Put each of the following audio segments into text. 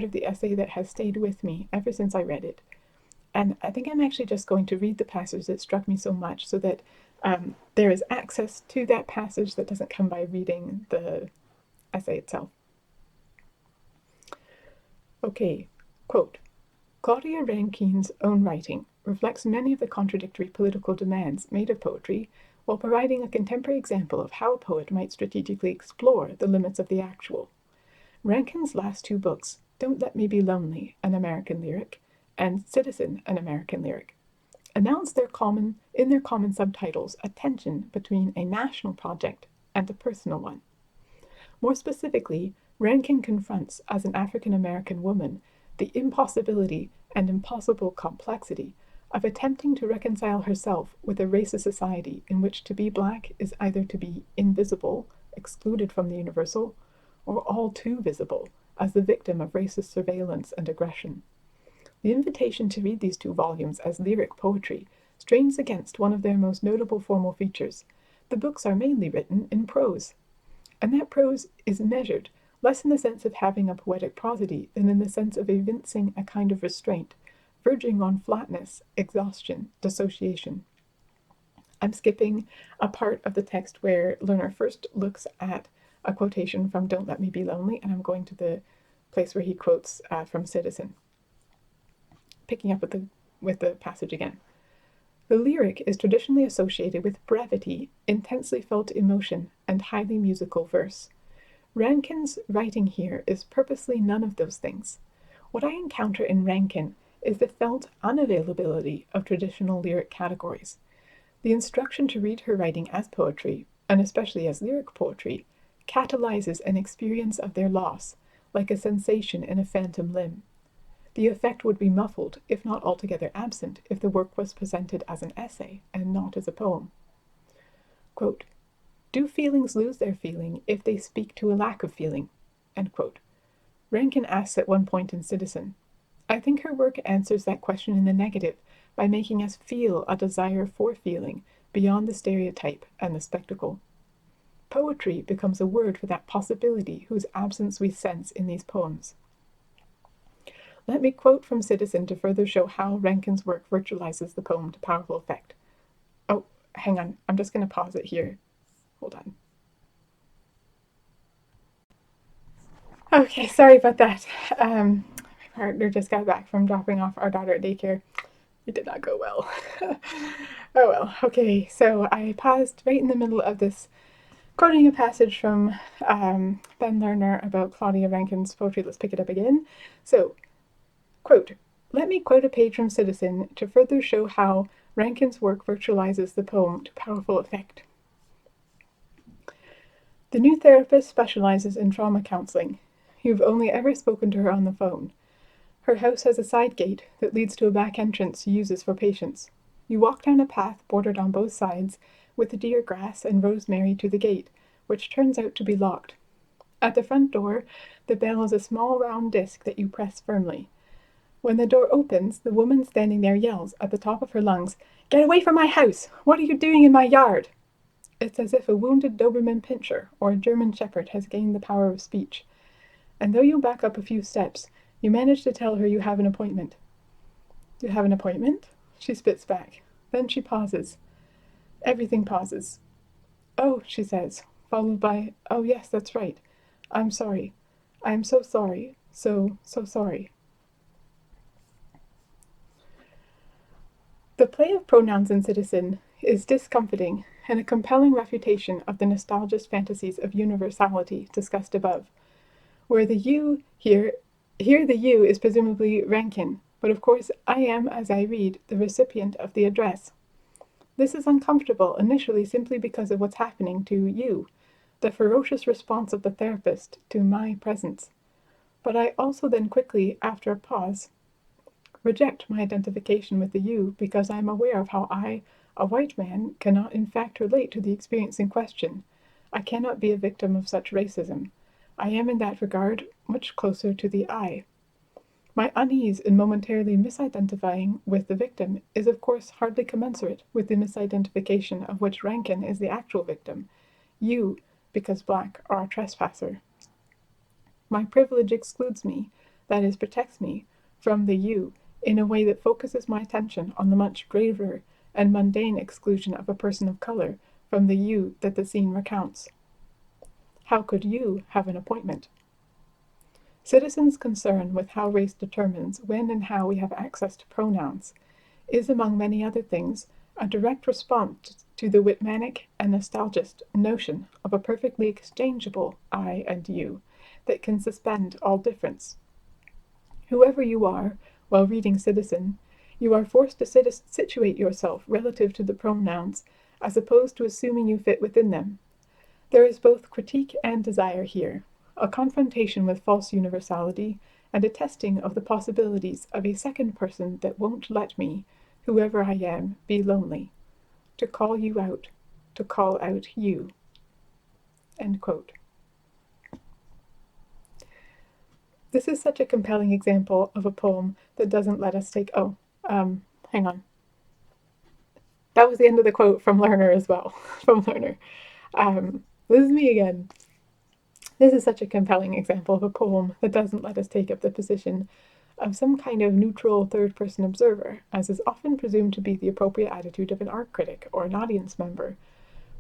of the essay that has stayed with me ever since I read it. And I think I'm actually just going to read the passage that struck me so much so that there is access to that passage that doesn't come by reading the essay itself. Okay, quote, Claudia Rankine's own writing reflects many of the contradictory political demands made of poetry while providing a contemporary example of how a poet might strategically explore the limits of the actual. Rankine's last two books, Don't Let Me Be Lonely, An American Lyric, and Citizen, An American Lyric, announce in their common subtitles a tension between a national project and a personal one. More specifically, Rankine confronts, as an African American woman, the impossibility and impossible complexity of attempting to reconcile herself with a racist society in which to be black is either to be invisible, excluded from the universal, or all too visible, as the victim of racist surveillance and aggression. The invitation to read these two volumes as lyric poetry strains against one of their most notable formal features. The books are mainly written in prose, and that prose is measured, less in the sense of having a poetic prosody than in the sense of evincing a kind of restraint, verging on flatness, exhaustion, dissociation. I'm skipping a part of the text where Lerner first looks at a quotation from Don't Let Me Be Lonely, and I'm going to the place where he quotes from Citizen. Picking up with the passage again. The lyric is traditionally associated with brevity, intensely felt emotion, and highly musical verse. Rankine's writing here is purposely none of those things. What I encounter in Rankine is the felt unavailability of traditional lyric categories. The instruction to read her writing as poetry, and especially as lyric poetry, catalyzes an experience of their loss, like a sensation in a phantom limb. The effect would be muffled, if not altogether absent, if the work was presented as an essay and not as a poem. Quote, do feelings lose their feeling if they speak to a lack of feeling? End quote. Rankine asks at one point in Citizen. I think her work answers that question in the negative by making us feel a desire for feeling beyond the stereotype and the spectacle. Poetry becomes a word for that possibility whose absence we sense in these poems. Let me quote from Citizen to further show how Rankine's work virtualizes the poem to powerful effect. Oh, hang on. I'm just going to pause it here. Hold on. Okay, sorry about that. My partner just got back from dropping off our daughter at daycare. It did not go well. Oh well. Okay, so I paused right in the middle of this quoting a passage from Ben Lerner about Claudia Rankine's poetry. Let's pick it up again. So, quote, let me quote a page from Citizen to further show how Rankine's work virtualizes the poem to powerful effect. The new therapist specializes in trauma counseling. You've only ever spoken to her on the phone. Her house has a side gate that leads to a back entrance she uses for patients. You walk down a path bordered on both sides with deer grass and rosemary to the gate, which turns out to be locked. At the front door, the bell is a small round disc that you press firmly. When the door opens, the woman standing there yells at the top of her lungs, Get away from my house! What are you doing in my yard? It's as if a wounded Doberman Pinscher or a German Shepherd has gained the power of speech. And though you back up a few steps, you manage to tell her you have an appointment. You have an appointment? She spits back. Then she pauses. Everything pauses. Oh, she says, followed by, oh yes, that's right. I'm sorry. I am so sorry. So sorry. The play of pronouns in Citizen is discomfiting and a compelling refutation of the nostalgist fantasies of universality discussed above, where the you here the you is presumably Rankine, but of course I am, as I read, the recipient of the address. This is uncomfortable initially simply because of what's happening to you, the ferocious response of the therapist to my presence. But I also then quickly, after a pause, reject my identification with the you because I am aware of how I, a white man, cannot in fact relate to the experience in question. I cannot be a victim of such racism. I am in that regard much closer to the I. My unease in momentarily misidentifying with the victim is of course hardly commensurate with the misidentification of which Rankine is the actual victim. You, because black, are a trespasser. My privilege excludes me, that is, protects me from the you in a way that focuses my attention on the much graver and mundane exclusion of a person of color from the you that the scene recounts. How could you have an appointment? Citizens' concern with how race determines when and how we have access to pronouns is, among many other things, a direct response to the Whitmanic and nostalgist notion of a perfectly exchangeable I and you that can suspend all difference. Whoever you are, while reading Citizen, you are forced to situate yourself relative to the pronouns as opposed to assuming you fit within them. There is both critique and desire here, a confrontation with false universality and a testing of the possibilities of a second person that won't let me, whoever I am, be lonely. To call you out, to call out you. End quote. This is such a compelling example of a poem that doesn't let us take... hang on. That was the end of the quote from Lerner as well, from Lerner. This is me again. This is such a compelling example of a poem that doesn't let us take up the position of some kind of neutral third-person observer, as is often presumed to be the appropriate attitude of an art critic or an audience member,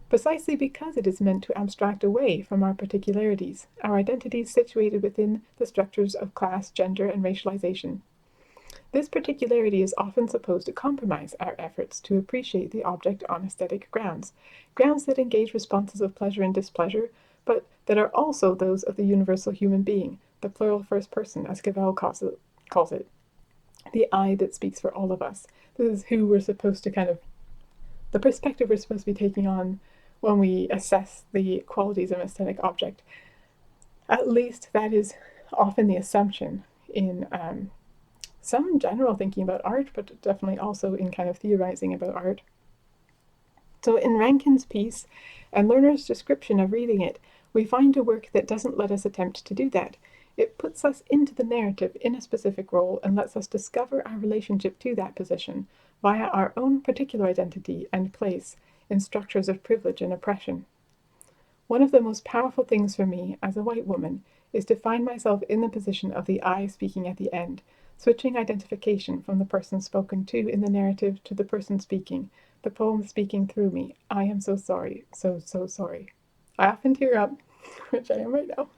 precisely because it is meant to abstract away from our particularities, our identities situated within the structures of class, gender, and racialization. This particularity is often supposed to compromise our efforts to appreciate the object on aesthetic grounds, grounds that engage responses of pleasure and displeasure, but that are also those of the universal human being, the plural first person, as Cavell calls it, the I that speaks for all of us. This is who we're supposed to the perspective we're supposed to be taking on when we assess the qualities of an aesthetic object. At least that is often the assumption in some general thinking about art, but definitely also in kind of theorizing about art. So in Rankine's piece and Lerner's description of reading it, we find a work that doesn't let us attempt to do that. It puts us into the narrative in a specific role and lets us discover our relationship to that position via our own particular identity and place in structures of privilege and oppression. One of the most powerful things for me as a white woman is to find myself in the position of the I speaking at the end, switching identification from the person spoken to in the narrative to the person speaking, the poem speaking through me. I am so sorry, so sorry. I often tear up, which I am right now,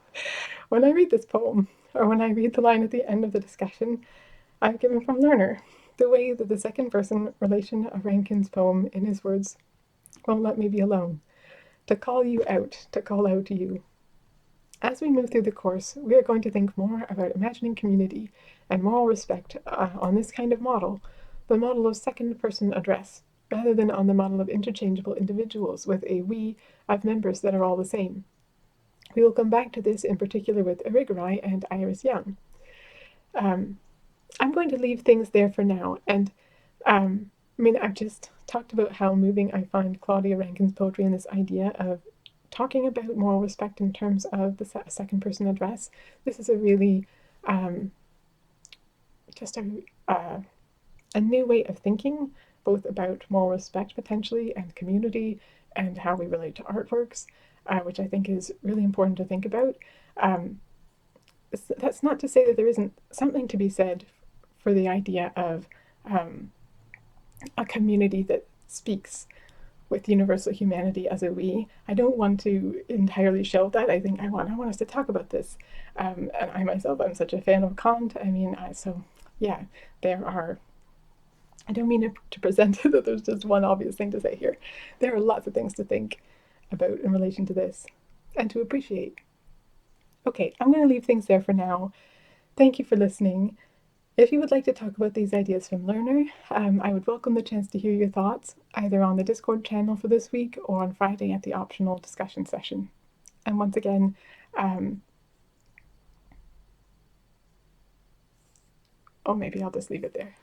when I read this poem, or when I read the line at the end of the discussion I've given from Lerner, the way that the second person relation of Rankine's poem in his words won't let me be alone. To call you out, to call out you. As we move through the course, we are going to think more about imagining community and moral respect on this kind of model, the model of second-person address, rather than on the model of interchangeable individuals with a we of members that are all the same. We will come back to this in particular with Irigaray and Iris Young. I'm going to leave things there for now, and I've just talked about how moving I find Claudia Rankine's poetry and this idea of talking about moral respect in terms of the second-person address. This is a really just a new way of thinking, both about moral respect potentially and community and how we relate to artworks, which I think is really important to think about. That's not to say that there isn't something to be said for the idea of a community that speaks with universal humanity as a we. I don't want to entirely shelve that. I want us to talk about this. And I myself, I'm such a fan of Kant. There are, I don't mean to present that there's just one obvious thing to say here. There are lots of things to think about in relation to this and to appreciate. Okay, I'm going to leave things there for now. Thank you for listening. If you would like to talk about these ideas from Lerner, I would welcome the chance to hear your thoughts, either on the Discord channel for this week or on Friday at the optional discussion session. And once again, maybe I'll just leave it there.